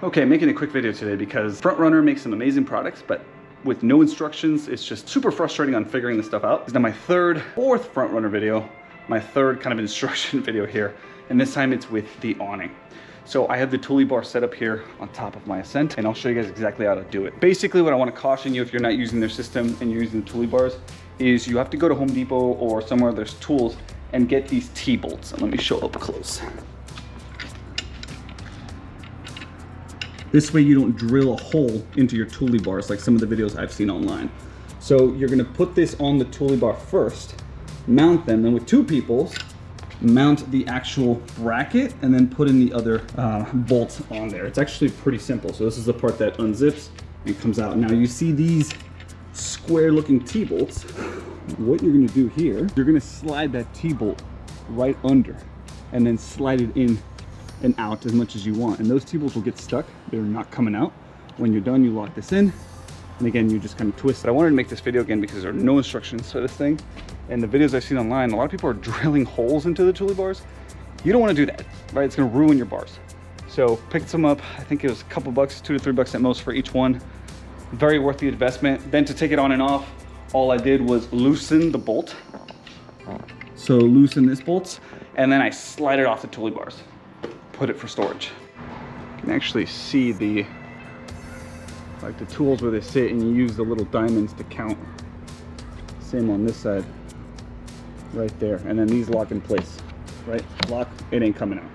Okay, making a quick video today because Front Runner makes some amazing products, but with no instructions, it's just super frustrating on figuring this stuff out. It's now my fourth Front Runner video, my third kind of instruction video here, and this time it's with the awning. So I have the Thule bar set up here on top of my Ascent, and I'll show you guys exactly how to do it. Basically, what I want to caution you if you're not using their system and you're using the Thule bars is you have to go to Home Depot or somewhere there's tools and get these T-bolts. And let me show up close. This way you don't drill a hole into your Thule bars like some of the videos I've seen online. So you're gonna put this on the Thule bar first, mount them, and with two peoples, mount the actual bracket and then put in the other bolt on there. It's actually pretty simple. So this is the part that unzips and comes out. Now you see these square looking T-bolts. What you're gonna do here, you're gonna slide that T-bolt right under and then slide it in and out as much as you want. And those T-bolts will get stuck. They're not coming out. When you're done, you lock this in. And again, you just kind of twist it. I wanted to make this video again because there are no instructions for this thing. And the videos I've seen online, a lot of people are drilling holes into the Thule bars. You don't want to do that, right? It's gonna ruin your bars. So picked some up, I think it was a couple bucks, $2 to $3 at most for each one. Very worth the investment. Then to take it on and off, all I did was loosen the bolt. So loosen this bolt, and then I slide it off the Thule bars. Put it for storage. You can actually see the tools where they sit, and you use the little diamonds to count. Same on this side, right there. And then these lock in place, right? Lock, it ain't coming out.